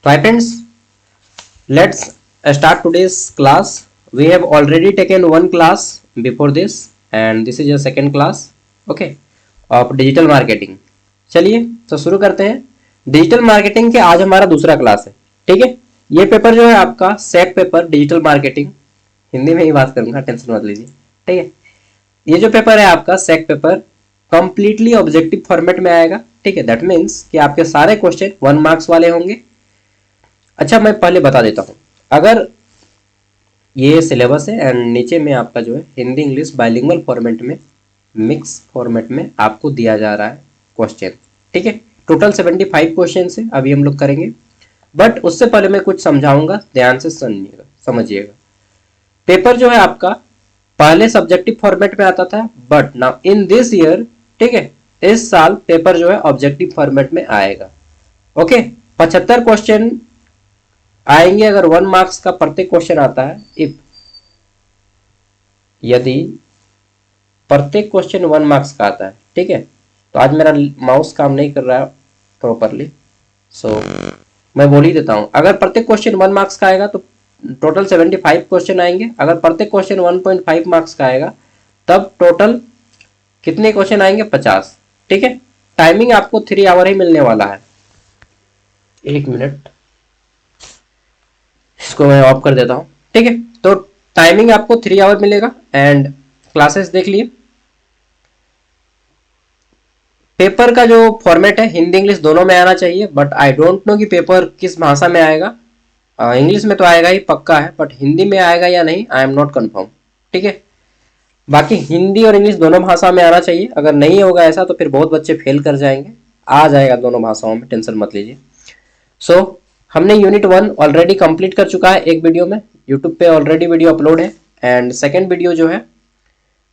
So hi friends, let's start today's class. We have already taken one class before this and this is your second class, okay, of digital marketing. चलिए तो शुरू करते हैं। Digital marketing के आज हमारा दूसरा क्लास है, ठीक है। ये पेपर जो है आपका set paper digital marketing, Hindi में ही बात करूंगा, टेंशन मत लीजिए, ठीक है। ये जो पेपर है आपका set paper completely objective format में आएगा, ठीक है। दैट मीन्स कि आपके सारे क्वेश्चन 1 मार्क्स वाले होंगे। अच्छा मैं पहले बता देता हूँ, अगर ये सिलेबस है एंड नीचे में आपका जो है हिंदी इंग्लिश बाइलिंगुअल फॉर्मेट में, मिक्स फॉर्मेट में आपको दिया जा रहा है क्वेश्चन, ठीक है। टोटल 75 क्वेश्चन है, अभी हम लोग करेंगे। बट उससे पहले मैं कुछ समझाऊंगा, ध्यान से सुनिएगा, समझिएगा। पेपर जो है आपका पहले सब्जेक्टिव फॉर्मेट में आता था, but now in this year, ठीक है, इस साल पेपर जो है ऑब्जेक्टिव फॉर्मेट में आएगा, ओके। 75 क्वेश्चन आएंगे अगर 1 मार्क्स का प्रत्येक क्वेश्चन आता है। इफ यदि प्रत्येक क्वेश्चन 1 मार्क्स का आता है, ठीक है। तो आज मेरा माउस काम नहीं कर रहा है प्रॉपरली, सो मैं बोल ही देता हूं। अगर प्रत्येक क्वेश्चन 1 मार्क्स का आएगा तो टोटल 75 क्वेश्चन आएंगे। अगर प्रत्येक क्वेश्चन 1.5 मार्क्स का आएगा तब टोटल कितने क्वेश्चन आएंगे? 50, ठीक है। टाइमिंग आपको 3 आवर ही मिलने वाला है। 1 मिनट, इसको मैं ऑफ कर देता हूँ, ठीक है। तो टाइमिंग आपको 3 आवर मिलेगा एंड क्लासेस देख लिए। पेपर का जो फॉर्मेट है हिंदी इंग्लिश दोनों में आना चाहिए, बट आई डोंट नो कि पेपर किस भाषा में आएगा। इंग्लिश में तो आएगा ही पक्का है, बट हिंदी में आएगा या नहीं आई एम नॉट कन्फर्म, ठीक है। बाकी हिंदी और इंग्लिश दोनों भाषा में आना चाहिए। अगर नहीं होगा ऐसा तो फिर बहुत बच्चे फेल कर जाएंगे। आ जाएगा दोनों भाषाओं में, टेंशन मत लीजिए। सो हमने यूनिट 1 ऑलरेडी कंप्लीट कर चुका है एक वीडियो में, यूट्यूब पे ऑलरेडी वीडियो अपलोड है एंड सेकेंड वीडियो जो है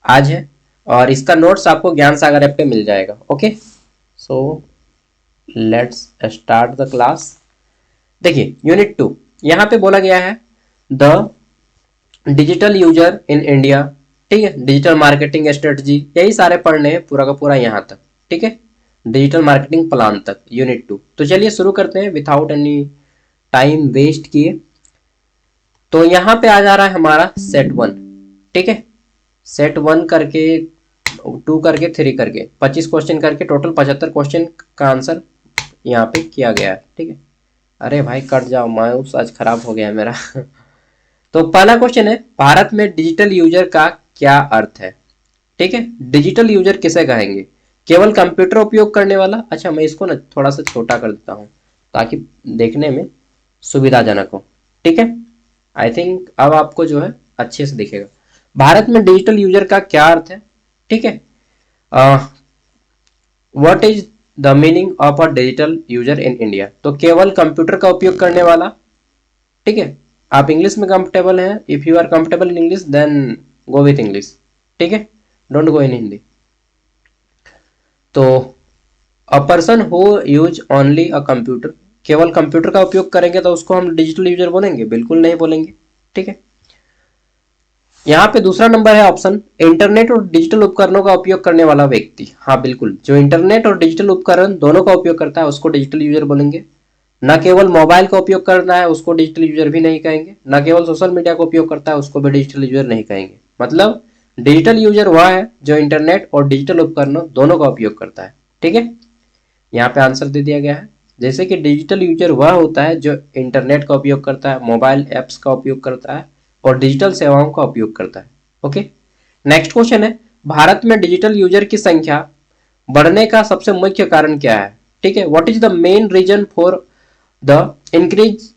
आज है, और इसका नोट्स आपको ज्ञान सागर ऐप पे मिल जाएगा, okay. So let's start the class. देखिए यूनिट 2 यहाँ पे बोला गया है the digital user in India, ठीक है। डिजिटल मार्केटिंग स्ट्रेटजी, यही सारे पढ़ने हैं पूरा का पूरा यहाँ तक, ठीक है। डिजिटल मार्केटिंग प्लान तक यूनिट 2। तो चलिए शुरू करते हैं विदाउट एनी टाइम वेस्ट किए। तो यहाँ पे आ जा रहा है हमारा सेट 1, ठीक है। सेट 1 करके 2 करके 3 करके 25 क्वेश्चन करके टोटल 75 क्वेश्चन का आंसर यहाँ पे किया गया है, ठीक है। अरे भाई कट जाओ, माउस आज खराब हो गया है मेरा। तो पहला क्वेश्चन है, भारत में डिजिटल यूजर का क्या अर्थ है, ठीक है। डिजिटल यूजर किसे कहेंगे? केवल कंप्यूटर उपयोग करने वाला। अच्छा मैं इसको ना थोड़ा सा छोटा कर देता हूँ ताकि देखने में सुविधाजनक हो, ठीक है। आई थिंक अब आपको जो है अच्छे से दिखेगा। भारत में डिजिटल यूजर का क्या अर्थ है, ठीक है। What is the meaning of a digital user in India? तो केवल कंप्यूटर का उपयोग करने वाला, ठीक है। आप इंग्लिश में कंफर्टेबल हैं, if you are comfortable in English then go with English, ठीक है, डोंट गो इन हिंदी। तो a person who use only a computer, केवल कंप्यूटर का उपयोग करेंगे तो उसको हम डिजिटल यूजर बोलेंगे? बिल्कुल नहीं बोलेंगे, ठीक है। यहाँ पे दूसरा नंबर है ऑप्शन, इंटरनेट और डिजिटल उपकरणों का उपयोग करने वाला व्यक्ति। हाँ बिल्कुल, जो इंटरनेट और डिजिटल उपकरण दोनों का उपयोग करता है उसको डिजिटल यूजर बोलेंगे। न केवल मोबाइल का उपयोग करना है उसको डिजिटल यूजर भी नहीं कहेंगे, न केवल सोशल मीडिया का उपयोग करता है उसको भी डिजिटल यूजर नहीं कहेंगे। मतलब डिजिटल यूजर वह है जो इंटरनेट और डिजिटल उपकरणों दोनों का उपयोग करता है, ठीक है। यहाँ पे आंसर दे दिया गया है। जैसे कि डिजिटल यूजर वह होता है जो इंटरनेट का उपयोग करता है, मोबाइल ऐप्स का उपयोग करता है और डिजिटल सेवाओं का उपयोग करता है, ओके। नेक्स्ट क्वेश्चन है, भारत में डिजिटल यूजर की संख्या बढ़ने का सबसे मुख्य कारण क्या है, ठीक है। What is the main reason for the increase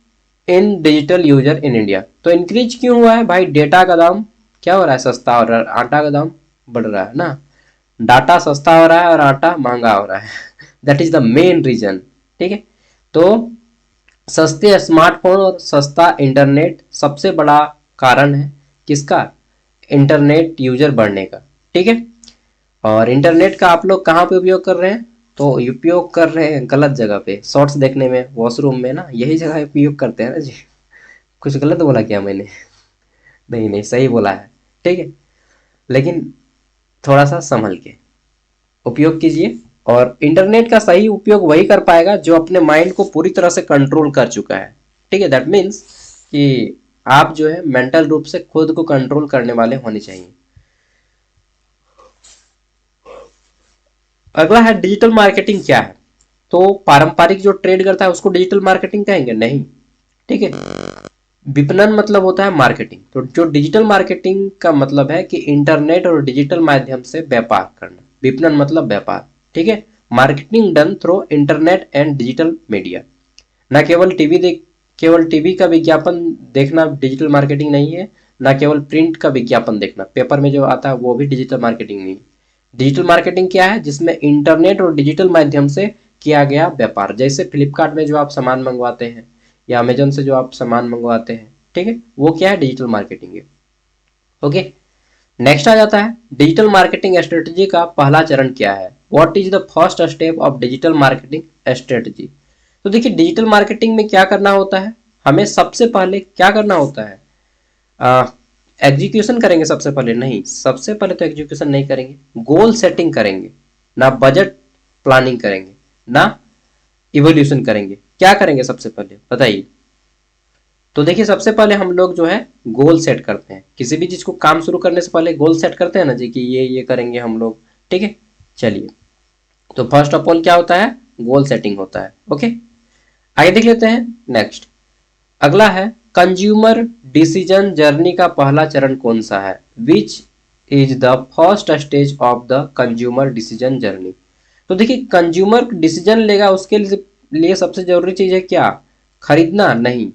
in digital user in India? तो इंक्रीज क्यों हुआ है भाई? डेटा का दाम क्या हो रहा है? सस्ता हो रहा है, आटा का दाम बढ़ रहा है ना। डाटा सस्ता हो रहा है और आटा महंगा हो रहा है। That is the main reason, ठीक है। तो सस्ते स्मार्टफोन और सस्ता इंटरनेट सबसे बड़ा कारण है किसका? इंटरनेट यूजर बढ़ने का, ठीक है। और इंटरनेट का आप लोग कहाँ पे उपयोग कर रहे हैं? तो उपयोग कर रहे हैं गलत जगह पे, शॉर्ट्स देखने में, वॉशरूम में ना, यही जगह उपयोग करते हैं ना जी। कुछ गलत बोला क्या मैंने? नहीं नहीं सही बोला है, ठीक है। लेकिन थोड़ा सा संभल के उपयोग कीजिए, और इंटरनेट का सही उपयोग वही कर पाएगा जो अपने माइंड को पूरी तरह से कंट्रोल कर चुका है। ठीक है, दैट मीन्स कि आप जो है मेंटल रूप से खुद को कंट्रोल करने वाले होने चाहिए। अगला है डिजिटल मार्केटिंग क्या है। तो पारंपरिक जो ट्रेड करता है उसको डिजिटल मार्केटिंग कहेंगे? नहीं। ठीक है, विपणन मतलब होता है मार्केटिंग। तो जो डिजिटल मार्केटिंग का मतलब है कि इंटरनेट और डिजिटल माध्यम से व्यापार करना। विपणन मतलब व्यापार। ठीक है, marketing done through internet and digital media. न केवल टीवी का विज्ञापन देखना डिजिटल मार्केटिंग नहीं है, ना केवल प्रिंट का विज्ञापन देखना, पेपर में जो आता है वो भी डिजिटल मार्केटिंग नहीं है। डिजिटल मार्केटिंग क्या है? जिसमें इंटरनेट और डिजिटल माध्यम से किया गया व्यापार। जैसे फ्लिपकार्ट में जो आप सामान मंगवाते हैं या अमेजन से जो आप सामान मंगवाते हैं, ठीक है, वो क्या है? डिजिटल मार्केटिंग है। ओके, नेक्स्ट आ जाता है डिजिटल मार्केटिंग स्ट्रेटजी का पहला चरण क्या है। What is the first step of digital marketing strategy. तो देखिए डिजिटल मार्केटिंग में क्या करना होता है, हमें सबसे पहले क्या करना होता है, एग्जीक्यूशन करेंगे सबसे पहले? नहीं, सबसे पहले तो एग्जीक्यूशन नहीं करेंगे, गोल सेटिंग करेंगे, ना बजट प्लानिंग करेंगे, ना इवोल्यूशन करेंगे। क्या करेंगे सबसे पहले बताइए? तो देखिए सबसे पहले हम लोग जो है गोल सेट करते हैं। किसी भी चीज को काम शुरू करने से पहले गोल सेट करते हैं ना जी, कि ये करेंगे हम लोग। ठीक है, चलिए, तो फर्स्ट ऑफ ऑल क्या होता है? गोल सेटिंग होता है। ओके, आगे देख लेते हैं नेक्स्ट। अगला है कंज्यूमर डिसीजन जर्नी का पहला चरण कौन सा है। Which is the first stage of the consumer decision journey. तो देखिए कंज्यूमर डिसीजन लेगा, उसके लिए सबसे जरूरी चीज है क्या? खरीदना? नहीं।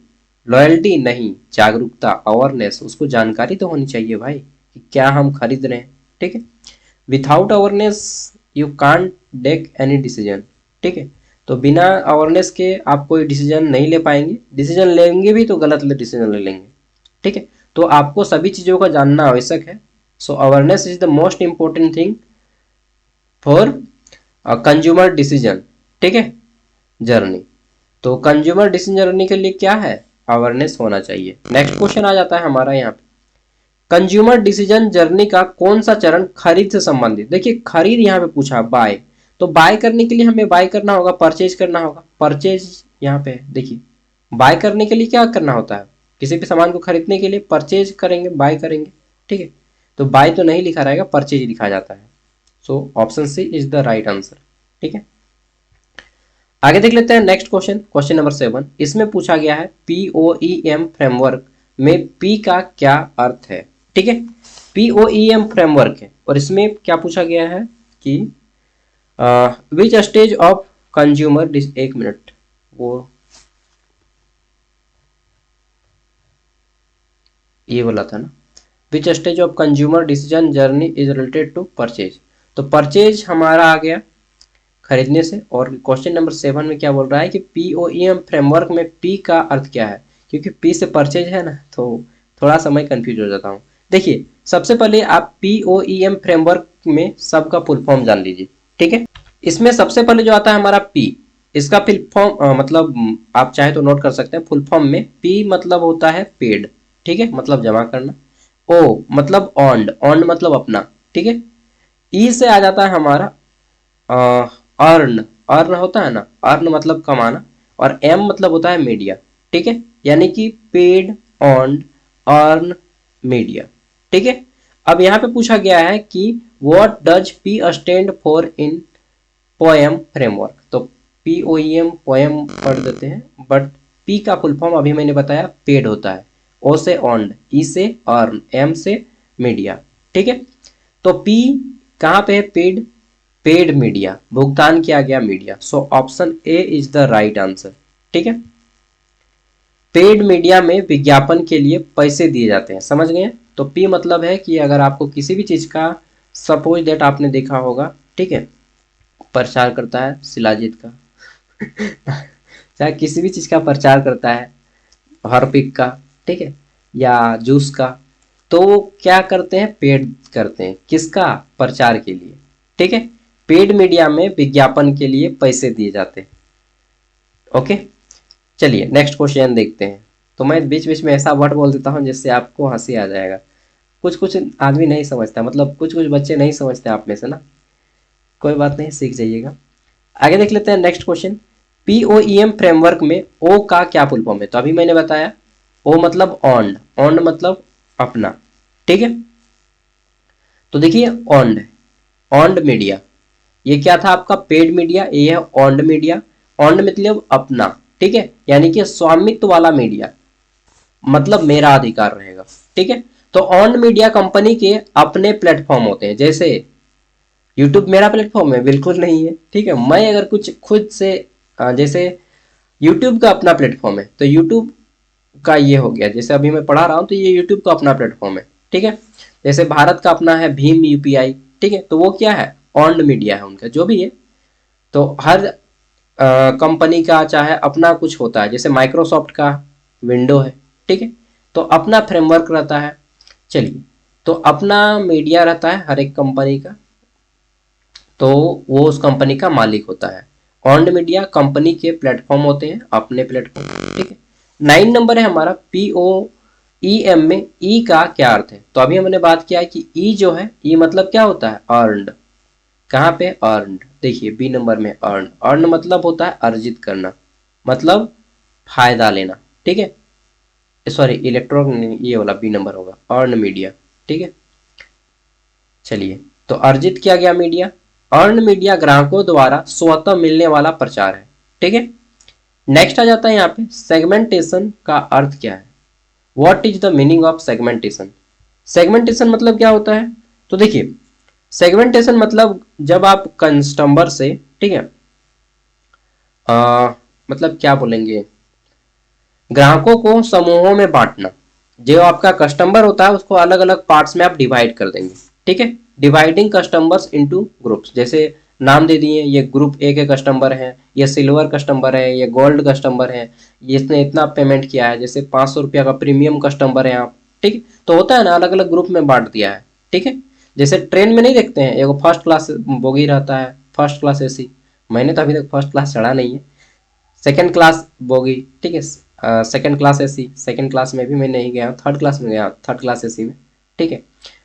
लॉयल्टी? नहीं। जागरूकता, अवेयरनेस, उसको जानकारी तो होनी चाहिए भाई कि क्या हम खरीद रहे हैं। ठीक है, without awareness you can't take any decision. ठीक है, तो बिना अवेयरनेस के आप कोई डिसीजन नहीं ले पाएंगे। डिसीजन लेंगे भी तो गलत डिसीजन ले लेंगे। ठीक है, तो आपको सभी चीज़ों का जानना आवश्यक है। So awareness is the most important thing for consumer decision. ठीक है, जर्नी। तो कंज्यूमर डिसीजन जर्नी के लिए क्या है? अवेयरनेस होना चाहिए। नेक्स्ट क्वेश्चन आ जाता है हमारा यहाँ पे, कंज्यूमर डिसीजन जर्नी का कौन सा चरण खरीद से संबंधित। देखिए खरीद यहाँ पे पूछा, बाय। तो बाय करने के लिए हमें बाय करना होगा, परचेज करना होगा। परचेज यहाँ पे देखिए, बाय करने के लिए क्या करना होता है? किसी भी सामान को खरीदने के लिए परचेज करेंगे, बाय करेंगे। ठीक है, तो बाय तो नहीं लिखा रहेगा, परचेज लिखा जाता है। So option C is the right answer. ठीक है, आगे देख लेते हैं नेक्स्ट क्वेश्चन, क्वेश्चन नंबर 7। इसमें पूछा गया है POEM फ्रेमवर्क में P का क्या अर्थ है। ठीक है, POEM फ्रेमवर्क है और इसमें क्या पूछा गया है कि विच स्टेज ऑफ कंज्यूमर, एक मिनट, वो ये बोला था ना, which stage of consumer decision journey is related to purchase. तो परचेज हमारा आ गया खरीदने से। और क्वेश्चन नंबर 7 में क्या बोल रहा है कि POEM फ्रेमवर्क में P का अर्थ क्या है। क्योंकि P से परचेज है ना, तो थोड़ा सा मैं कंफ्यूज हो जाता हूँ। देखिए सबसे पहले आप POEM फ्रेमवर्क में सबका फुल फॉर्म जान लीजिए। ठीक है, इसमें सबसे पहले जो आता है हमारा P, इसका फुल फॉर्म मतलब आप चाहे तो नोट कर सकते हैं। फुल फॉर्म में P मतलब होता है पेड। ठीक है, मतलब जमा करना। O मतलब ऑन्ड, ऑन्ड मतलब अपना। ठीक है, E से आ जाता है हमारा अर्न, अर्न होता है ना, अर्न मतलब कमाना। और M मतलब होता है मीडिया। ठीक है, यानी कि पेड, ऑन, अर्न, मीडिया। ठीक है, अब यहाँ पे पूछा गया है कि what does P stand for in poem framework. तो POEM पोएम पढ़ देते हैं, बट P का फुल फॉर्म अभी मैंने बताया पेड होता है। O से ऑन्ड, E से अर्न, M से मीडिया। ठीक है, तो P कहाँ पे है? पेड, पेड मीडिया, भुगतान किया गया media. So option A is the right answer. ठीक है, पेड मीडिया में विज्ञापन के लिए पैसे दिए जाते हैं, समझ गए? तो पी मतलब है कि अगर आपको किसी भी चीज का, सपोज दैट आपने देखा होगा, ठीक है, प्रचार करता है शिलाजीत का चाहे किसी भी चीज का प्रचार करता है, हार्पिक का, ठीक है, या जूस का, तो क्या करते हैं? पेड करते हैं। किसका? प्रचार के लिए। ठीक है, पेड मीडिया में विज्ञापन के लिए पैसे दिए जाते हैं। ओके, चलिए नेक्स्ट क्वेश्चन देखते हैं। तो मैं बीच बीच में ऐसा वर्ड बोल देता हूँ जिससे आपको हंसी आ जाएगा। कुछ कुछ आदमी नहीं समझता, मतलब कुछ कुछ बच्चे नहीं समझते आप में से ना। कोई बात नहीं, सीख जाइएगा। आगे देख लेते हैं नेक्स्ट क्वेश्चन। POEM फ्रेमवर्क में ओ का क्या फुल फॉर्म है? तो अभी मैंने बताया ओ मतलब ऑन्ड, ऑन्ड मतलब अपना, ठीक है। तो देखिए ऑन्ड, ऑन्ड मीडिया, ये क्या था आपका पेड मीडिया, ये है ऑन्ड मीडिया। ऑन्ड मतलब अपना, ठीक है, यानी कि स्वामित्व वाला मीडिया, मतलब मेरा अधिकार रहेगा, ठीक है। तो ऑन मीडिया कंपनी के अपने प्लेटफॉर्म होते हैं, जैसे यूट्यूब मेरा प्लेटफॉर्म है, बिल्कुल नहीं है, ठीक है। मैं अगर कुछ खुद से जैसे यूट्यूब का अपना प्लेटफॉर्म है, तो यूट्यूब का ये हो गया, जैसे अभी मैं पढ़ा रहा हूँ तो ये यूट्यूब का अपना प्लेटफॉर्म है, ठीक है। जैसे भारत का अपना है भीम UPI, ठीक है, तो वो क्या है, ऑन मीडिया है उनका, जो भी है। तो हर कंपनी का चाहे अपना कुछ होता है, जैसे माइक्रोसॉफ्ट का विंडो है, ठीक है, तो अपना फ्रेमवर्क रहता है। चलिए, तो अपना मीडिया रहता है हर एक कंपनी का, तो वो उस कंपनी का मालिक होता है। ऑन्ड मीडिया कंपनी के प्लेटफॉर्म होते हैं, अपने प्लेटफॉर्म, ठीक है। 9 नंबर है हमारा, POEM में ई का क्या अर्थ है? तो अभी हमने बात किया है कि ई जो है, ई मतलब क्या होता है, अर्नड। कहाँ पे अर्नड? देखिए बी नंबर में अर्न, अर्न मतलब होता है अर्जित करना, मतलब फायदा लेना, ठीक है। सॉरी इलेक्ट्रॉनिक, ये वाला बी नंबर होगा, अर्न मीडिया, ठीक है। चलिए, तो अर्जित किया गया मीडिया, अर्न मीडिया ग्राहकों द्वारा स्वतः मिलने वाला प्रचार है, ठीक है। नेक्स्ट आ जाता है यहाँ पे सेगमेंटेशन का अर्थ क्या है? What is the meaning of segmentation? Segmentation मतलब क्या होता है? तो देखिए सेगमेंटेशन मतलब जब आप कस्टमर से, ठीक है, मतलब क्या बोलेंगे, ग्राहकों को समूहों में बांटना। जो आपका कस्टमर होता है उसको अलग अलग पार्ट्स में आप डिवाइड कर देंगे, ठीक है। डिवाइडिंग कस्टमर्स इनटू ग्रुप्स, जैसे नाम दे दिए, ये ग्रुप ए के कस्टमर है, ये सिल्वर कस्टमर है, ये गोल्ड कस्टमर है, ये इसने इतना पेमेंट किया है, जैसे 500 रुपया का प्रीमियम कस्टमर है आप, ठीक है। तो होता है ना, अलग अलग ग्रुप में बांट दिया है, ठीक है। जैसे ट्रेन में नहीं देखते हैं, एगो फर्स्ट क्लास बोगी रहता है, फर्स्ट क्लास AC। मैंने तो अभी तक फर्स्ट क्लास चढ़ा नहीं है, सेकंड क्लास बोगी, ठीक है, second class AC, second class में भी मैं नहीं गया, थर्ड क्लास में गया, थर्ड क्लास AC में, ठीक है।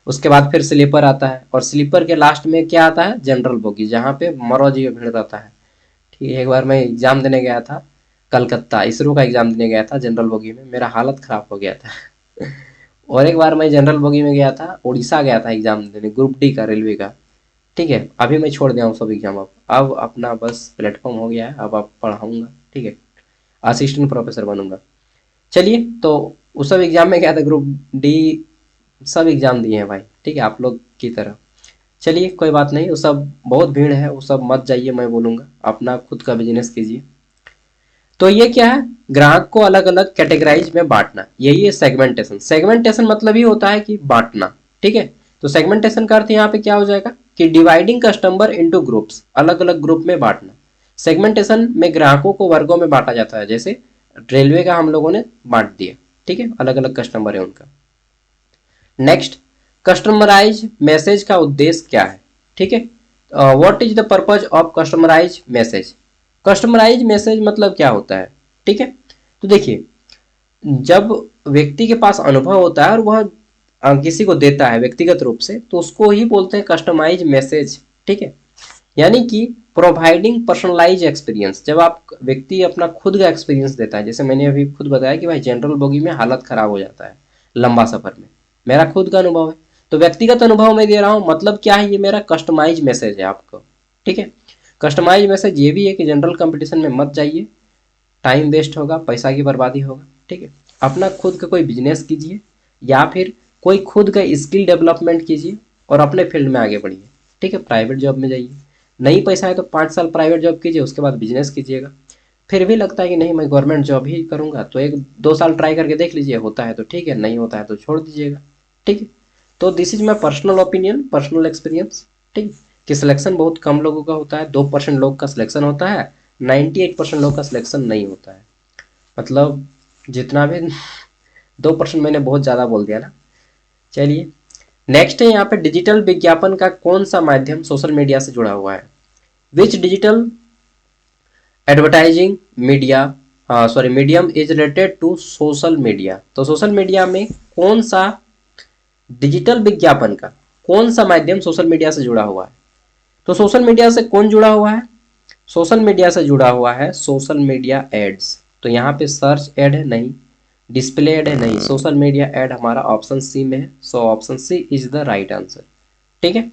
उसके बाद फिर स्लीपर आता है, और स्लीपर के लास्ट में क्या आता है, जनरल बोगी, जहाँ पे मरो जी भीड़ रहता है, ठीक है। एक बार मैं एग्जाम देने गया था, कलकत्ता इसरो का एग्जाम देने गया था जनरल बोगी में, मेरा हालत खराब हो गया था। और एक बार मैं जनरल बोगी में गया था, उड़ीसा गया था एग्जाम देने, ग्रुप D का, रेलवे का, ठीक है। अभी मैं छोड़ दिया हूँ सब एग्जाम, अब अपना बस प्लेटफॉर्म हो गया है, अब आप पढ़ाऊंगा, ठीक है, असिस्टेंट प्रोफेसर बनूंगा। चलिए, तो उस सब एग्जाम में क्या था, ग्रुप D सब एग्जाम दिए हैं भाई, ठीक है, आप लोग की तरह। चलिए कोई बात नहीं, वो सब बहुत भीड़ है, वो सब मत जाइए, मैं बोलूँगा अपना खुद का बिजनेस कीजिए। तो ये क्या है, ग्राहक को अलग अलग कैटेगराइज में बांटना, यही है सेगमेंटेशन। सेगमेंटेशन मतलब ही होता है कि बांटना, ठीक है। तो सेगमेंटेशन का अर्थ यहाँ पे क्या हो जाएगा कि डिवाइडिंग कस्टमर इनटू ग्रुप्स, अलग अलग ग्रुप में बांटना। सेगमेंटेशन में ग्राहकों को वर्गों में बांटा जाता है, जैसे रेलवे का हम लोगों ने बांट दिया, ठीक है, अलग अलग कस्टमर है उनका। नेक्स्ट, कस्टमराइज मैसेज का उद्देश्य क्या है, ठीक है। What is the purpose of customise message? Customise message मतलब क्या होता है, ठीक है। तो देखिए, जब व्यक्ति के पास अनुभव होता है और वह किसी को देता है व्यक्तिगत रूप से, तो उसको ही बोलते हैं कस्टमाइज मैसेज, ठीक है। यानी कि प्रोवाइडिंग पर्सनलाइज एक्सपीरियंस, जब आप व्यक्ति अपना खुद का एक्सपीरियंस देता है, जैसे मैंने अभी खुद बताया कि भाई जनरल बोगी में हालत खराब हो जाता है लंबा सफर में, मेरा खुद का अनुभव है, तो व्यक्तिगत अनुभव मैं दे रहा हूँ, मतलब क्या है, ये मेरा कस्टमाइज मैसेज है आपको, ठीक है। कस्टमाइज मैसेज ये भी है कि जनरल कंपटीशन में मत जाइए, टाइम वेस्ट होगा, पैसा की बर्बादी होगा, ठीक है। अपना खुद का कोई बिजनेस कीजिए, या फिर कोई खुद का स्किल डेवलपमेंट कीजिए और अपने फील्ड में आगे बढ़िए, ठीक है। प्राइवेट जॉब में जाइए, नहीं पैसा है तो 5 साल प्राइवेट जॉब कीजिए, उसके बाद बिजनेस कीजिएगा। फिर भी लगता है कि नहीं मैं गवर्नमेंट जॉब ही करूंगा, तो 1-2 साल ट्राई करके देख लीजिए, होता है तो ठीक है, नहीं होता है तो छोड़ दीजिएगा, ठीक है। तो this is my personal opinion, personal experience, ठीक, कि सिलेक्शन बहुत कम लोगों का होता है, 2% लोग का सिलेक्शन होता है, 98% लोग का सिलेक्शन नहीं होता है, मतलब जितना भी 2% मैंने बहुत ज़्यादा बोल दिया ना। चलिए, नेक्स्ट है यहाँ पे डिजिटल विज्ञापन का कौन सा माध्यम सोशल मीडिया से जुड़ा हुआ है? Which digital advertising media, sorry medium is related to social media. तो सोशल मीडिया में कौन सा डिजिटल विज्ञापन का कौन सा माध्यम सोशल मीडिया से जुड़ा हुआ है? तो सोशल मीडिया से कौन जुड़ा हुआ है? सोशल मीडिया से जुड़ा हुआ है सोशल मीडिया एड्स। तो यहाँ पे सर्च एड है नहीं, डिस्प्ले एड है नहीं, सोशल मीडिया एड हमारा ऑप्शन सी में है। So option C is the right answer. ठीक है,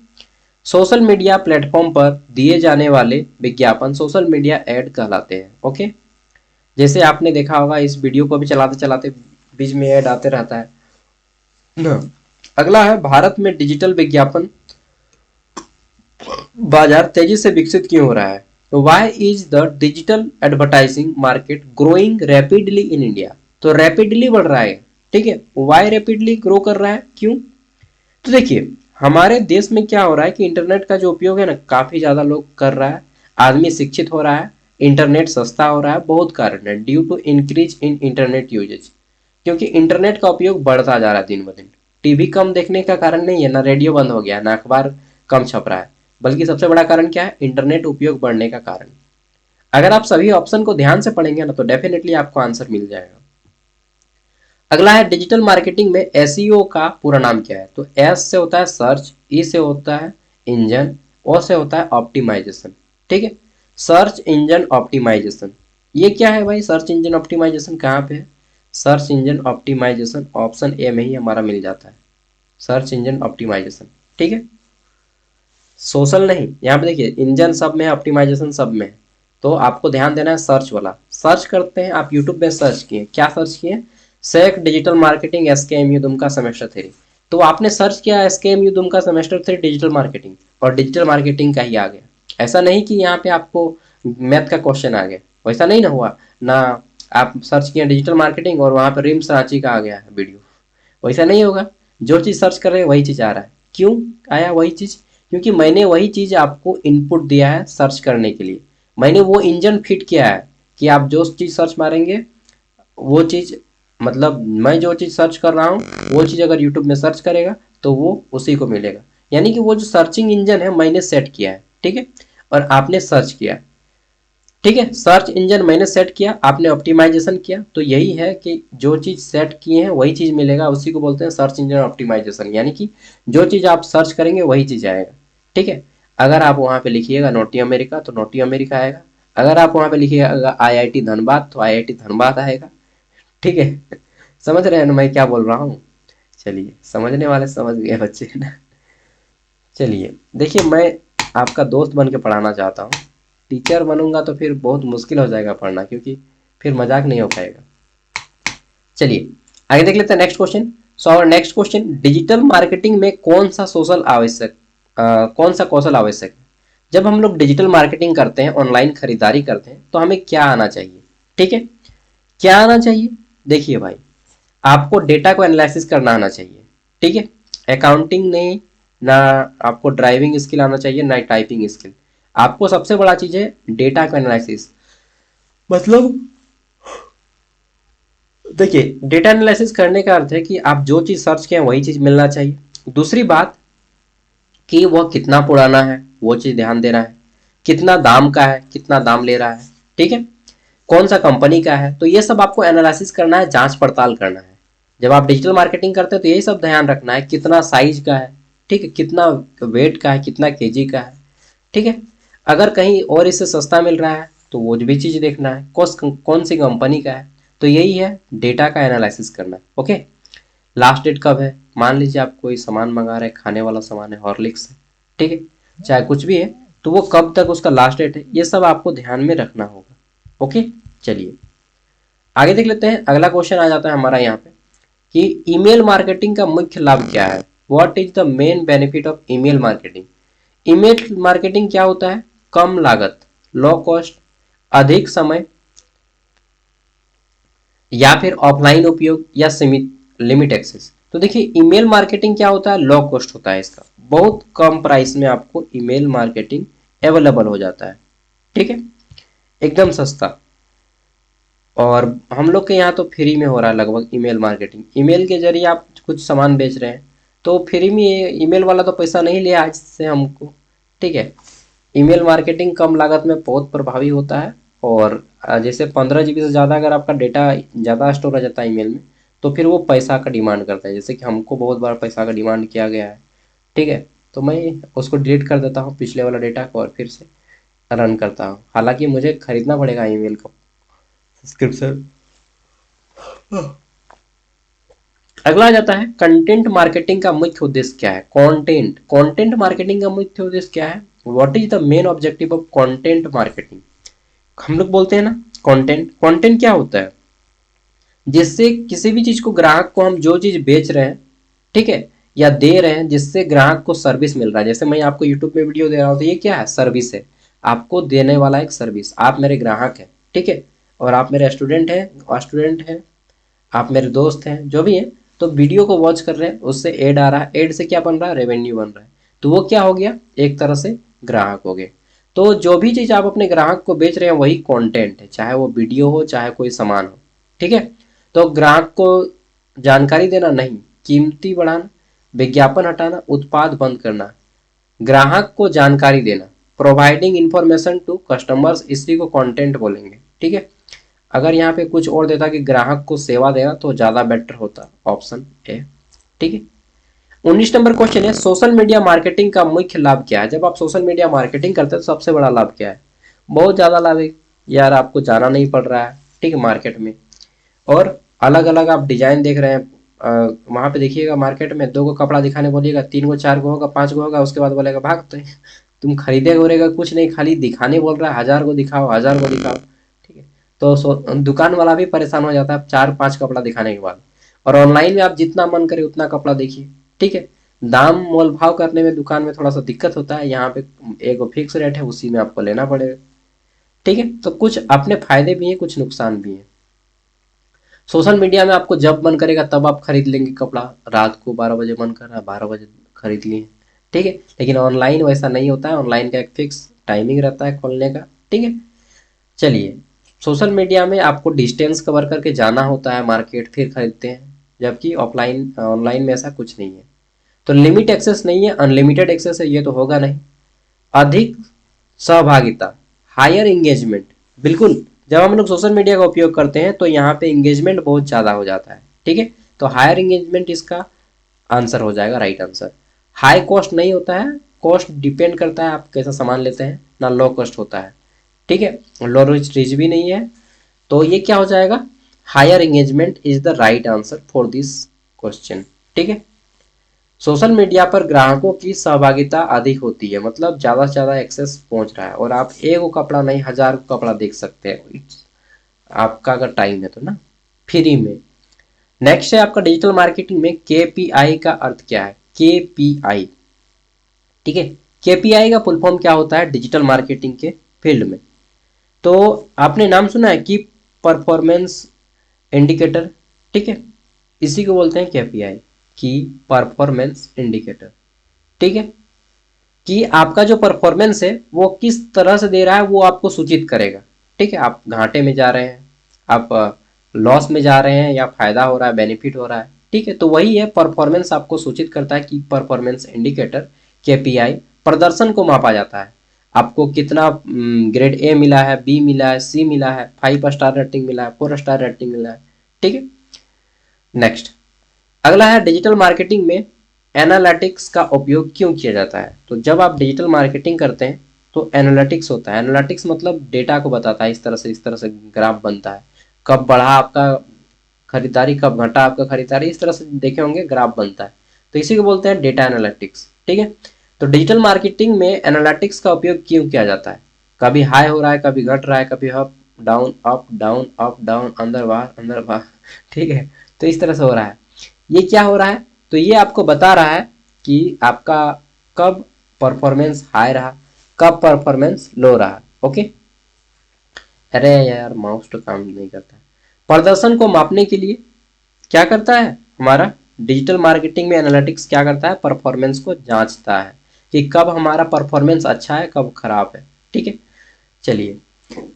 सोशल मीडिया प्लेटफॉर्म पर दिए जाने वाले विज्ञापन सोशल मीडिया एड कहलाते हैं। ओके, जैसे आपने देखा होगा इस वीडियो को भी चलाते चलाते बीच में ऐड आते रहता है ना। अगला है, भारत में डिजिटल विज्ञापन बाजार तेजी से विकसित क्यों हो रहा है? तो why is the digital advertising market growing rapidly in India? तो रैपिडली बढ़ रहा है। ठीक है, वाई रैपिडली ग्रो कर रहा है, क्यों? तो देखिए, हमारे देश में क्या हो रहा है कि इंटरनेट का जो उपयोग है ना काफी ज्यादा लोग कर रहा है, आदमी शिक्षित हो रहा है, इंटरनेट सस्ता हो रहा है, बहुत कारण है due to increase in internet usage. क्योंकि इंटरनेट का उपयोग बढ़ता जा रहा है दिन ब दिन। टीवी कम देखने का कारण नहीं है, ना रेडियो बंद हो गया, ना अखबार कम छप रहा है, बल्कि सबसे बड़ा कारण क्या है? इंटरनेट उपयोग बढ़ने का कारण। अगर आप सभी ऑप्शन को ध्यान से पढ़ेंगे ना तो डेफिनेटली आपको आंसर मिल जाएगा। अगला है, डिजिटल मार्केटिंग में एसईओ का पूरा नाम क्या है? तो एस से होता है सर्च, ई से होता है इंजन, ओ से होता है ऑप्टिमाइजेशन। ठीक है, सर्च इंजन ऑप्टिमाइजेशन। ये क्या है भाई? सर्च इंजन ऑप्टिमाइजेशन कहाँ पे है? Search engine optimisation option A में ही हमारा मिल जाता है, सर्च इंजन ऑप्टिमाइजेशन। ठीक है, सोशल नहीं, यहाँ पे देखिए इंजन सब में है, ऑप्टिमाइजेशन सब में है। तो आपको ध्यान देना है सर्च वाला। सर्च करते हैं, आप यूट्यूब पे सर्च किए, क्या सर्च किए? सेक डिजिटल मार्केटिंग एसकेएमयू दुमका सेमेस्टर 3। तो आपने सर्च किया एसकेएमयू दुमका सेमेस्टर 3 डिजिटल मार्केटिंग, और डिजिटल मार्केटिंग का ही आ गया। ऐसा नहीं कि यहाँ पे आपको मैथ का क्वेश्चन आ गया, वैसा नहीं ना हुआ ना। आप सर्च किए डिजिटल मार्केटिंग और वहाँ पे रिम्स रांची का आ गया है वीडियो, वैसा नहीं होगा। जो चीज़ सर्च कर रहे हैं वही चीज़ आ रहा है। क्यों आया वही चीज़? क्योंकि मैंने वही चीज़ आपको इनपुट दिया है सर्च करने के लिए। मैंने वो इंजन फिट किया है कि आप जो चीज़ सर्च मारेंगे वो चीज़, मतलब मैं जो चीज़ सर्च कर रहा हूँ वो चीज़ अगर यूट्यूब में सर्च करेगा तो वो उसी को मिलेगा। यानी कि वो जो सर्चिंग इंजन है मैंने सेट किया है। ठीक है, और आपने सर्च किया। ठीक है, सर्च इंजन मैंने सेट किया, आपने ऑप्टिमाइजेशन किया। तो यही है कि जो चीज़ सेट किए हैं वही चीज़ मिलेगा, उसी को बोलते हैं सर्च इंजन ऑप्टिमाइजेशन। यानी कि जो चीज़ आप सर्च करेंगे वही चीज़ आएगा। ठीक है, अगर आप वहाँ पे लिखिएगा नोटी अमेरिका तो नोटी अमेरिका आएगा, अगर आप वहाँ पे लिखिएगा आईआईटी धनबाद तो आईआईटी धनबाद आएगा। ठीक है, समझ रहे हैं ना मैं क्या बोल रहा हूँ? चलिए, समझने वाले समझ गए बच्चे ना। चलिए देखिए, मैं आपका दोस्त बन के पढ़ाना चाहता हूँ। टीचर बनूंगा तो फिर बहुत मुश्किल हो जाएगा पढ़ना, क्योंकि फिर मजाक नहीं हो पाएगा। चलिए आगे देख लेते हैं next question. So our next question, digital marketing में कौन सा कौशल आवश्यक है? जब हम लोग डिजिटल मार्केटिंग करते हैं, ऑनलाइन खरीदारी करते हैं, तो हमें क्या आना चाहिए? ठीक है, क्या आना चाहिए? देखिए भाई, आपको डेटा को एनालिसिस करना आना चाहिए। ठीक है, अकाउंटिंग नहीं, ना आपको ड्राइविंग स्किल आना चाहिए, ना टाइपिंग स्किल। आपको सबसे बड़ा चीज है डेटा का एनालिसिस। मतलब देखिए, डेटा एनालिसिस करने का अर्थ है कि आप जो चीज सर्च किए वही चीज मिलना चाहिए। दूसरी बात कि वह कितना पुराना है वो चीज ध्यान देना है, कितना दाम का है, कितना दाम ले रहा है। ठीक है, कौन सा कंपनी का है, तो ये सब आपको एनालिसिस करना है, जांच पड़ताल करना है। जब आप डिजिटल मार्केटिंग करते हैं तो यही सब ध्यान रखना है, कितना साइज का है, ठीक है, कितना वेट का है, कितना केजी का है। ठीक है, अगर कहीं और इससे सस्ता मिल रहा है तो वो भी चीज़ देखना है, कौन सी कंपनी का है। तो यही है डेटा का एनालिसिस करना। ओके, लास्ट डेट कब है? मान लीजिए आप कोई सामान मंगा रहे हैं, खाने वाला सामान है, हॉर्लिक्स है, ठीक है, चाहे कुछ भी है, तो वो कब तक उसका लास्ट डेट है, ये सब आपको ध्यान में रखना होगा। ओके, चलिए आगे देख लेते हैं। अगला क्वेश्चन आ जाता है हमारा यहाँ पे कि ईमेल मार्केटिंग का मुख्य लाभ क्या है? What is the main benefit of email marketing? Email marketing क्या होता है? कम लागत, लो कॉस्ट, अधिक समय, या फिर ऑफलाइन उपयोग, या सीमित लिमिट एक्सेस। तो देखिए, ईमेल मार्केटिंग क्या होता है? लो कॉस्ट होता है इसका, बहुत कम प्राइस में आपको ईमेल मार्केटिंग अवेलेबल हो जाता है। ठीक है, एकदम सस्ता। और हम लोग के यहाँ तो फ्री में हो रहा है लगभग ईमेल मार्केटिंग। ईमेल के जरिए आप कुछ सामान बेच रहे हैं तो फ्री में, ईमेल वाला तो पैसा नहीं लिया आज से हमको। ठीक है, ईमेल मार्केटिंग कम लागत में बहुत प्रभावी होता है। और जैसे 15 GB से ज़्यादा अगर आपका डेटा ज़्यादा स्टोर हो जाता है ईमेल में, तो फिर वो पैसा का डिमांड करता है, जैसे कि हमको बहुत बार पैसा का डिमांड किया गया है। ठीक है, तो मैं उसको डिलीट कर देता हूँ पिछले वाला डेटा को और फिर से रन करता हूँ। हालांकि मुझे खरीदना पड़ेगा ईमेल का सब्सक्रिप्शन। अगला आ जाता है कंटेंट मार्केटिंग का मुख्य उद्देश्य क्या है। कंटेंट कंटेंट मार्केटिंग का मुख्य उद्देश्य क्या है? What is the main objective of content marketing? हम लोग बोलते हैं ना कंटेंट, कंटेंट क्या होता है? जिससे किसी भी चीज को, ग्राहक को हम जो चीज बेच रहे हैं, ठीक है, या दे रहे हैं, जिससे ग्राहक को सर्विस मिल रहा है। जैसे मैं आपको यूट्यूब में वीडियो दे रहा हूँ तो ये क्या है? सर्विस है। आपको देने वाला एक सर्विस। आप मेरे ग्राहक हैं, ठीक है, और आप मेरे स्टूडेंट हैं, आप मेरे दोस्त हैं, जो भी हैं, तो वीडियो को वॉच कर रहे हैं, उससे एड आ रहा है, एड से क्या बन रहा है? रेवेन्यू बन रहा है। तो वो क्या हो गया? एक तरह से ग्राहक हो गए। तो जो भी चीज़ आप अपने ग्राहक को बेच रहे हैं वही कंटेंट है, चाहे वो वीडियो हो चाहे कोई सामान हो, ठीक है। तो ग्राहक को जानकारी देना नहीं, कीमती बढ़ाना, विज्ञापन हटाना, उत्पाद बंद करना, ग्राहक को जानकारी देना, प्रोवाइडिंग इंफॉर्मेशन टू कस्टमर्स, इसी को कंटेंट बोलेंगे, ठीक है। अगर यहाँ पे कुछ और देता कि ग्राहक को सेवा देना तो ज़्यादा बेटर होता, ऑप्शन ए, ठीक है। 19 नंबर क्वेश्चन है, सोशल मीडिया मार्केटिंग का मुख्य लाभ क्या है? जब आप सोशल मीडिया मार्केटिंग करते हैं तो सबसे बड़ा लाभ क्या है? बहुत ज़्यादा लाभ है यार, आपको जाना नहीं पड़ रहा है, ठीक है, मार्केट में। और अलग अलग आप डिजाइन देख रहे हैं, वहां पे देखिएगा मार्केट में, 2 को कपड़ा दिखाने बोलिएगा, 3 को 4 को होगा, 5 को होगा, उसके बाद बोलेगा भागते हैं। तुम खरीदेगा उरेगा कुछ नहीं, खाली दिखाने बोल रहा है, 1000 को दिखाओ, 1000 को दिखाओ, ठीक है। तो दुकान वाला भी परेशान हो जाता है 4-5 कपड़ा दिखाने के बाद। और ऑनलाइन में आप जितना मन करे उतना कपड़ा देखिए, ठीक है। दाम मोल भाव करने में दुकान में थोड़ा सा दिक्कत होता है, यहाँ पे एक फिक्स रेट है, उसी में आपको लेना पड़ेगा, ठीक है। तो कुछ अपने फायदे भी हैं, कुछ नुकसान भी हैं। सोशल मीडिया में आपको जब मन करेगा तब आप खरीद लेंगे कपड़ा, रात को 12 बजे मन कर रहा है 12 बजे खरीद लिए, ठीक है। लेकिन ऑनलाइन वैसा नहीं होता है, ऑनलाइन का एक फिक्स टाइमिंग रहता है खोलने का, ठीक है। चलिए, सोशल मीडिया में आपको डिस्टेंस कवर करके जाना होता है मार्केट, फिर खरीदते हैं, जबकि ऑफलाइन ऑनलाइन में ऐसा कुछ नहीं है। तो लिमिट एक्सेस नहीं है, अनलिमिटेड एक्सेस है, ये तो होगा नहीं। अधिक सहभागिता, हायर इंगेजमेंट, बिल्कुल। जब हम लोग सोशल मीडिया का उपयोग करते हैं तो यहाँ पे इंगेजमेंट बहुत ज़्यादा हो जाता है, ठीक है। तो हायर इंगेजमेंट इसका आंसर हो जाएगा, राइट आंसर। हाई कॉस्ट नहीं होता है, कॉस्ट डिपेंड करता है आप कैसा सामान लेते हैं ना, लो कॉस्ट होता है, ठीक है, लो रिच भी नहीं है। तो ये क्या हो जाएगा? Higher engagement is the right answer for this question, ठीक है। सोशल मीडिया पर ग्राहकों की सहभागिता अधिक होती है, मतलब ज़्यादा से ज़्यादा एक्सेस पहुंच रहा है, और आप एक को कपड़ा नहीं 1000 को कपड़ा देख सकते हैं, आपका अगर टाइम है तो ना, फ्री में। नेक्स्ट है आपका डिजिटल मार्केटिंग में केपीआई का अर्थ क्या है? केपीआई, ठीक है। केपीआई का फुल फॉर्म क्या होता है डिजिटल मार्केटिंग के फील्ड में? तो आपने नाम सुना है कि परफॉर्मेंस इंडिकेटर, ठीक है, इसी को बोलते हैं केपीआई, की परफॉर्मेंस इंडिकेटर, ठीक है। कि आपका जो परफॉर्मेंस है वो किस तरह से दे रहा है वो आपको सूचित करेगा, ठीक है। आप घाटे में जा रहे हैं, आप लॉस में जा रहे हैं, या फायदा हो रहा है, बेनिफिट हो रहा है, ठीक है। तो वही है, परफॉर्मेंस आपको सूचित करता है कि परफॉर्मेंस इंडिकेटर, केपीआई, प्रदर्शन को मापा जाता है। आपको कितना ग्रेड ए मिला है, बी मिला है, सी मिला है, 5 स्टार रेटिंग मिला है, 4 स्टार रेटिंग मिला है, ठीक है। नेक्स्ट, अगला है डिजिटल मार्केटिंग में एनालिटिक्स का उपयोग क्यों किया जाता है? तो जब आप डिजिटल मार्केटिंग करते हैं तो एनालिटिक्स होता है। एनालिटिक्स मतलब डेटा को बताता है, इस तरह से ग्राफ बनता है, कब बढ़ा आपका खरीदारी, कब घटा आपका खरीदारी, इस तरह से देखे होंगे ग्राफ बनता है। तो इसी को बोलते हैं डेटा एनालिटिक्स, ठीक है। तो डिजिटल मार्केटिंग में एनालिटिक्स का उपयोग क्यों किया जाता है? कभी हाई हो रहा है, कभी घट रहा है, कभी up down up down up down, अंदर बाहर, ठीक है। तो इस तरह से हो रहा है। ये क्या हो रहा है? तो ये आपको बता रहा है कि आपका कब परफॉर्मेंस हाई रहा, कब परफॉर्मेंस लो रहा, ओके। अरे यार माउस तो काम नहीं करता है। प्रदर्शन को मापने के लिए क्या करता है हमारा डिजिटल मार्केटिंग में एनालिटिक्स? क्या करता है? परफॉर्मेंस को जांचता है कि कब हमारा परफॉर्मेंस अच्छा है, कब खराब है, ठीक है। चलिए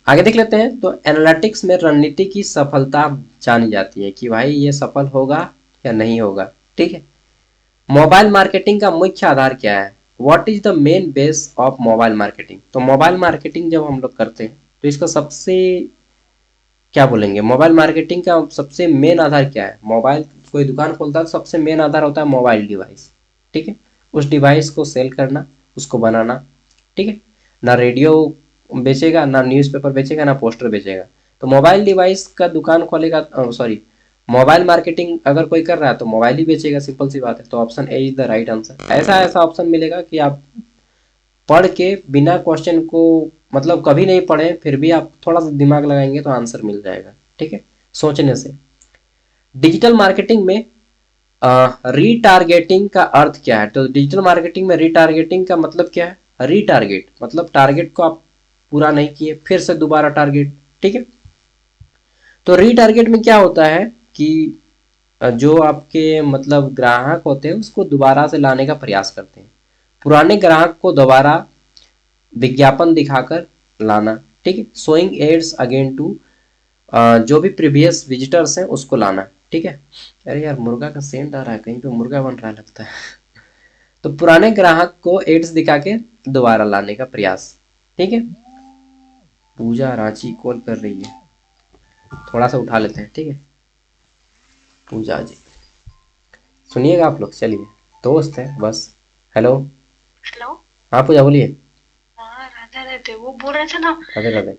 आगे देख लेते हैं। तो एनालिटिक्स में रणनीति की सफलता जानी जाती है कि भाई ये सफल होगा या नहीं होगा, ठीक है। मोबाइल मार्केटिंग का मुख्य आधार क्या है? What is the main base of mobile marketing? तो मोबाइल मार्केटिंग जब हम लोग करते हैं तो इसका सबसे क्या बोलेंगे, मोबाइल मार्केटिंग का सबसे मेन आधार क्या है? मोबाइल, कोई दुकान खोलता है तो सबसे मेन आधार होता है मोबाइल डिवाइस, ठीक है। उस डिवाइस को सेल करना, उसको बनाना, ठीक है। ना रेडियो बेचेगा, ना न्यूज़पेपर बेचेगा, ना पोस्टर बेचेगा। तो मोबाइल डिवाइस का दुकान खोलेगा, सॉरी, मोबाइल मार्केटिंग अगर कोई कर रहा है तो मोबाइल ही बेचेगा, सिंपल सी बात है। तो option A is the right answer. ऐसा ऐसा ऑप्शन मिलेगा कि आप पढ़ के बिना क्वेश्चन को, मतलब कभी नहीं पढ़े फिर भी आप थोड़ा सा दिमाग लगाएंगे तो आंसर मिल जाएगा, ठीक है, सोचने से। डिजिटल मार्केटिंग में रीटारगेटिंग का अर्थ क्या है? तो डिजिटल मार्केटिंग में रीटारगेटिंग का मतलब क्या है? रीटारगेट मतलब टारगेट को आप पूरा नहीं किए, फिर से दोबारा टारगेट, ठीक है। तो रीटारगेट में क्या होता है कि जो आपके मतलब ग्राहक होते हैं उसको दोबारा से लाने का प्रयास करते हैं, पुराने ग्राहक को दोबारा विज्ञापन दिखाकर लाना, ठीक है। शोइंग एड्स अगेन टू, जो भी प्रीवियस विजिटर्स हैं उसको लाना, ठीक है। अरे यार मुर्गा का सेंट आ रहा है, कहीं पे मुर्गा बन रहा है लगता है। तो पुराने ग्राहक को एड्स दिखा के दोबारा लाने का प्रयास, ठीक है। पूजा रांची कॉल कर रही है, थोड़ा सा उठा लेते हैं, ठीक है। पूजा जी सुनिएगा आप लोग, चलिए, दोस्त है बस। हेलो। हेलो। हाँ पूजा बोलिए। हाँ, राधे राधे। वो बोल रहे थे ना, राधे राधे।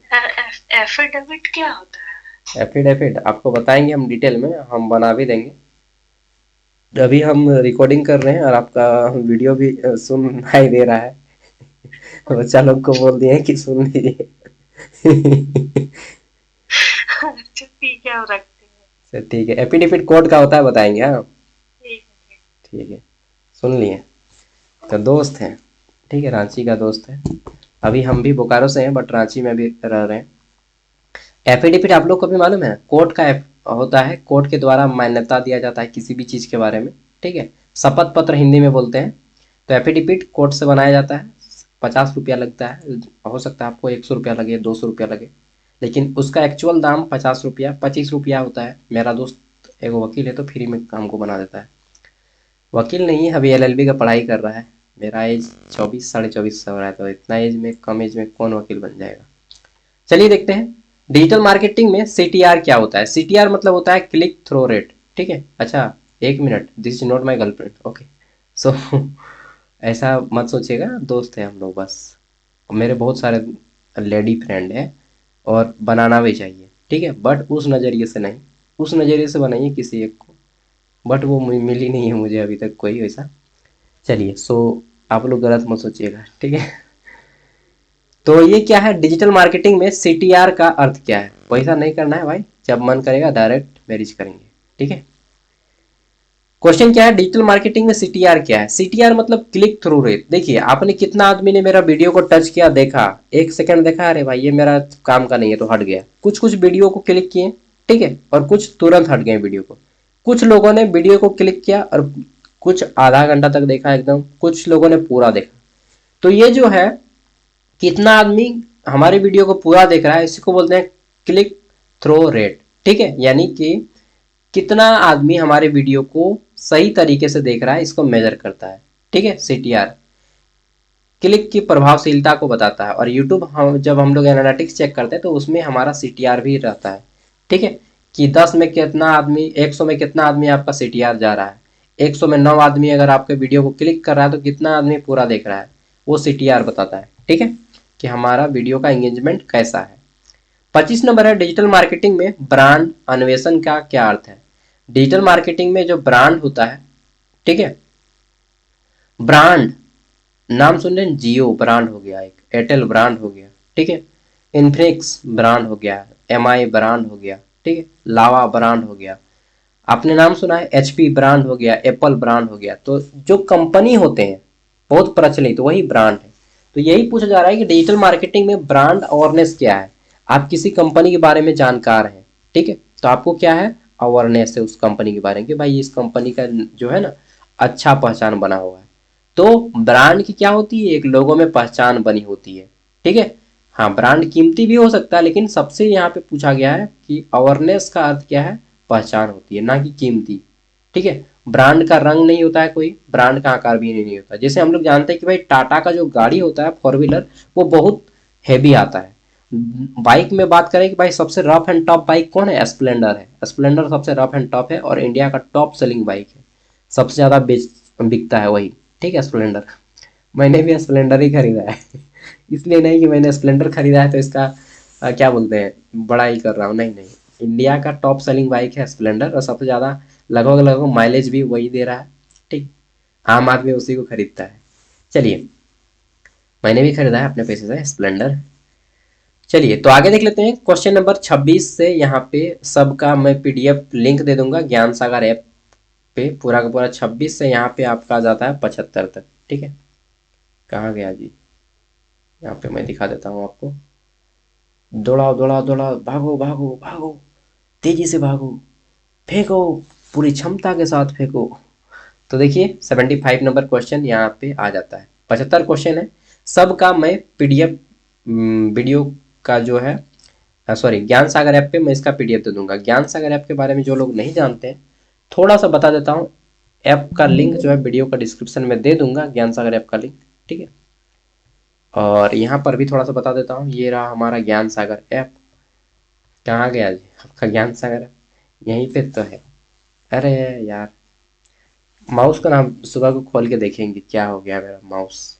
एफिडेविट क्या होता है? एफिडेविट आपको बताएंगे हम डिटेल में, हम बना भी देंगे। अभी हम रिकॉर्डिंग कर रहे हैं और आपका वीडियो भी सुनाई दे रहा है। बच्चा लोग को बोल दिए कि सुन लीजिए। अच्छा ठीक है, हम रखते हैं। अच्छा, ठीक है, एफिडेविट कोड का होता है बताएंगे, हाँ। ठीक है। ठीक है, सुन लिए। तो दोस्त हैं, ठीक है, रांची का दोस्त है। अभी हम भी बोकारो से हैं बट रांची में भी रह रहे हैं। एफिडेविट आप लोग को भी मालूम है, कोर्ट का होता है, कोर्ट के द्वारा मान्यता दिया जाता है किसी भी चीज़ के बारे में, ठीक है। शपथ पत्र हिंदी में बोलते हैं। तो एफिडेविट कोर्ट से बनाया जाता है, 50 रुपया लगता है, हो सकता है आपको 100 रुपया लगे, 200 रुपया लगे, लेकिन उसका एक्चुअल दाम 50 रुपया, 25 रुपया होता है। मेरा दोस्त एक वकील है तो फ्री में काम को बना देता है। वकील नहीं है, अभी एलएलबी का पढ़ाई कर रहा है। मेरा एज 24, 24.5 हो रहा है, तो इतना एज में, कम एज में कौन वकील बन जाएगा। चलिए देखते हैं, डिजिटल मार्केटिंग में सीटीआर क्या होता है। सीटीआर मतलब होता है क्लिक थ्रो रेट, ठीक है। अच्छा, 1 minute, this is not my girlfriend, okay. So ऐसा मत सोचिएगा, दोस्त है हम लोग बस। मेरे बहुत सारे लेडी फ्रेंड हैं और बनाना भी चाहिए, ठीक है, बट उस नज़रिए से नहीं। उस नज़रिए से बनाइए किसी एक को, बट वो मिली नहीं है मुझे अभी तक कोई वैसा। चलिए, सो आप लोग गलत मत सोचिएगा, ठीक है। तो ये क्या है, डिजिटल मार्केटिंग में सीटीआर का अर्थ क्या है? पैसा नहीं करना है भाई, जब मन करेगा डायरेक्ट मैरिज करेंगे, ठीक है। क्वेश्चन क्या है, डिजिटल मार्केटिंग में सीटीआर क्या है? सीटीआर मतलब क्लिक थ्रू रेट। देखिए आपने कितना आदमी ने मेरा वीडियो को टच किया, देखा, 1 सेकंड देखा, अरे भाई ये मेरा काम का नहीं है तो हट गया। कुछ कुछ वीडियो को क्लिक किए, ठीक है, और कुछ तुरंत हट गए वीडियो को। कुछ लोगों ने वीडियो को क्लिक किया और कुछ आधा घंटा तक देखा एकदम, कुछ लोगों ने पूरा देखा। तो ये जो है, कितना आदमी हमारे वीडियो को पूरा देख रहा है, इसी को बोलते हैं क्लिक थ्रो रेट, ठीक है। यानी कि कितना आदमी हमारे वीडियो को सही तरीके से देख रहा है, इसको मेजर करता है, ठीक है। सीटीआर क्लिक की प्रभावशीलता को बताता है, और यूट्यूब जब हम लोग एनालिटिक्स चेक करते हैं तो उसमें हमारा सीटीआर भी रहता है, ठीक है, कि 10 में कितना आदमी, 100 में कितना आदमी आपका सीटीआर जा रहा है, 100 में 9 आदमी अगर आपके वीडियो को क्लिक कर रहा है तो कितना आदमी पूरा देख रहा है, वो सीटीआर बताता है, ठीक है, कि हमारा वीडियो का एंगेजमेंट कैसा है। 25 नंबर है, डिजिटल मार्केटिंग में ब्रांड अन्वेषण का क्या अर्थ है? डिजिटल मार्केटिंग में जो ब्रांड होता है, ठीक है, ब्रांड, नाम सुन रहे हैं, जियो ब्रांड हो गया, एक एयरटेल ब्रांड हो गया, ठीक है, इन्फिनिक्स ब्रांड हो गया, एमआई ब्रांड हो गया, ठीक है, लावा ब्रांड हो गया। आपने नाम सुना है, एचपी ब्रांड हो गया, एप्पल ब्रांड हो गया। तो जो कंपनी होते हैं बहुत प्रचलित, तो वही ब्रांड है। तो यही पूछा जा रहा है कि डिजिटल मार्केटिंग में ब्रांड अवेयरनेस क्या है। आप किसी कंपनी के बारे में जानकार हैं, ठीक है, तो आपको क्या है, अवेयरनेस है उस कंपनी के बारे में कि भाई इस कंपनी का जो है ना अच्छा पहचान बना हुआ है। तो ब्रांड की क्या होती है, एक लोगों में पहचान बनी होती है, ठीक है। हाँ, ब्रांड कीमती भी हो सकता है, लेकिन सबसे यहाँ पे पूछा गया है कि अवेयरनेस का अर्थ क्या है, पहचान होती है, ना कि कीमती, ठीक है। ब्रांड का रंग नहीं होता है कोई, ब्रांड का आकार भी नहीं होता। जैसे हम लोग जानते हैं कि भाई टाटा का जो गाड़ी होता है फोर व्हीलर, वो बहुत हैवी आता है। बाइक में बात करें कि भाई सबसे रफ एंड टॉप बाइक कौन है, स्प्लेंडर है। स्प्लेंडर सबसे रफ एंड टॉप है और इंडिया का टॉप सेलिंग बाइक है, सबसे ज्यादा बेच बिकता है वही, ठीक है, स्प्लेंडर। मैंने भी स्प्लेंडर ही खरीदा है। इसलिए नहीं कि मैंने स्प्लेंडर खरीदा है तो इसका क्या बोलते हैं, बड़ा ही कर रहा हूँ, नहीं नहीं। इंडिया का टॉप सेलिंग बाइक है स्प्लेंडर, और सबसे ज़्यादा लगभग लगभग माइलेज भी वही दे रहा है। ठीक, आम आदमी उसी को खरीदता है। चलिए, मैंने भी खरीदा है अपने पैसे से स्प्लेंडर। चलिए तो आगे देख लेते हैं क्वेश्चन नंबर 26 से। यहाँ पे सबका मैं पीडीएफ लिंक दे दूंगा ज्ञान सागर ऐप पे, पूरा का पूरा 26 से यहाँ पे आपका आ जाता है 75 तक। ठीक है, कहाँ गया जी, यहाँ पे मैं दिखा देता हूँ आपको। दौड़ाओ दौड़ाओ दौड़ाओ, भागो भागो भागो, तेजी से भागो, फेंको, पूरी क्षमता के साथ फेंको। तो देखिए 75 नंबर क्वेश्चन यहाँ पे आ जाता है। 75 क्वेश्चन है, सबका मैं पीडीएफ वीडियो का जो है, सॉरी, ज्ञान सागर ऐप पे मैं इसका पीडीएफ दे दूंगा। ज्ञान सागर ऐप के बारे में जो लोग नहीं जानते हैं, थोड़ा सा बता देता हूँ। ऐप का लिंक जो है वीडियो का डिस्क्रिप्शन में दे दूंगा, ज्ञान सागर ऐप का लिंक। ठीक है, और यहाँ पर भी थोड़ा सा बता देता हूँ। ये रहा हमारा ज्ञान सागर ऐप। कहाँ गया जी आपका ज्ञान सागर ऐप, यहीं पे तो है। अरे यार, माउस का नाम सुबह को खोल के देखेंगे क्या हो गया मेरा माउस।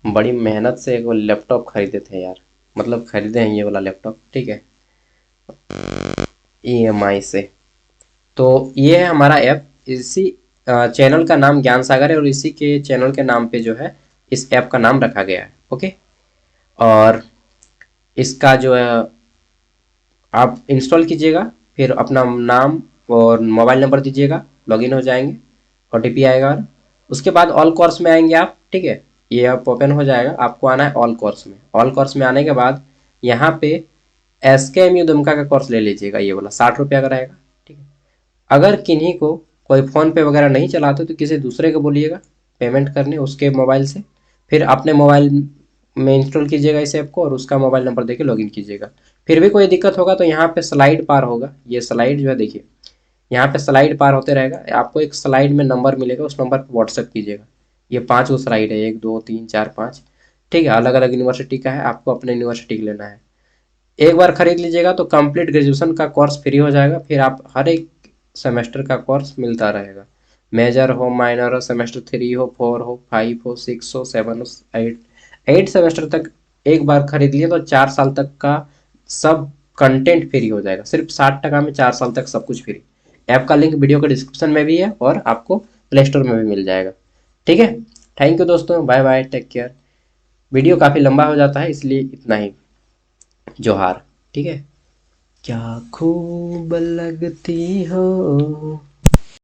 बड़ी मेहनत से एक वो लैपटॉप खरीदे थे यार, मतलब खरीदे हैं ये वाला लैपटॉप, ठीक है, ईएमआई से। तो ये है हमारा ऐप। इसी चैनल का नाम ज्ञान सागर है, और इसी के चैनल के नाम पे जो है इस ऐप का नाम रखा गया है। ओके, और इसका जो है आप इंस्टॉल कीजिएगा, फिर अपना नाम और मोबाइल नंबर दीजिएगा, लॉगिन हो जाएंगे, ओटीपी आएगा, और उसके बाद ऑल कोर्स में आएंगे आप। ठीक है, ये आप ओपन हो जाएगा, आपको आना है ऑल कोर्स में। ऑल कोर्स में आने के बाद यहाँ पे SKMU दुमका का कोर्स ले लीजिएगा, ये वाला 60 रुपया का रहेगा। ठीक है, अगर किन्हीं को कोई फ़ोन पे वगैरह नहीं चलाते तो किसी दूसरे को बोलिएगा पेमेंट करने उसके मोबाइल से, फिर अपने मोबाइल में इंस्टॉल कीजिएगा इस ऐप को, और उसका मोबाइल नंबर देके लॉगिन कीजिएगा। फिर भी कोई दिक्कत होगा तो यहाँ पे स्लाइड पार होगा, ये स्लाइड जो है देखिए, यहाँ पे स्लाइड पार होते रहेगा, आपको एक स्लाइड में नंबर मिलेगा, उस नंबर पर व्हाट्सएप कीजिएगा। ये 5 गो स्लाइड है, 1 2 3 4 5। ठीक है, अलग अलग यूनिवर्सिटी का है, आपको अपने यूनिवर्सिटी का लेना है। एक बार खरीद लीजिएगा तो कंप्लीट ग्रेजुएशन का कोर्स फ्री हो जाएगा, फिर आप हर एक सेमेस्टर का कोर्स मिलता रहेगा। मेजर हो, माइनर हो, सेमेस्टर 3 हो, 4 हो, 5 हो, 6 हो, 7 हो, 8, 8 सेमेस्टर तक एक बार खरीद लिए तो 4 साल तक का सब कंटेंट फ्री हो जाएगा। सिर्फ 60 टका में 4 साल तक सब कुछ फ्री। ऐप का लिंक वीडियो के डिस्क्रिप्शन में भी है, और आपको प्ले स्टोर में भी मिल जाएगा। ठीक है, थैंक यू दोस्तों, bye bye, take care. Video काफ़ी लंबा हो जाता है इसलिए इतना ही, जोहार। ठीक है, क्या खूब लगती हो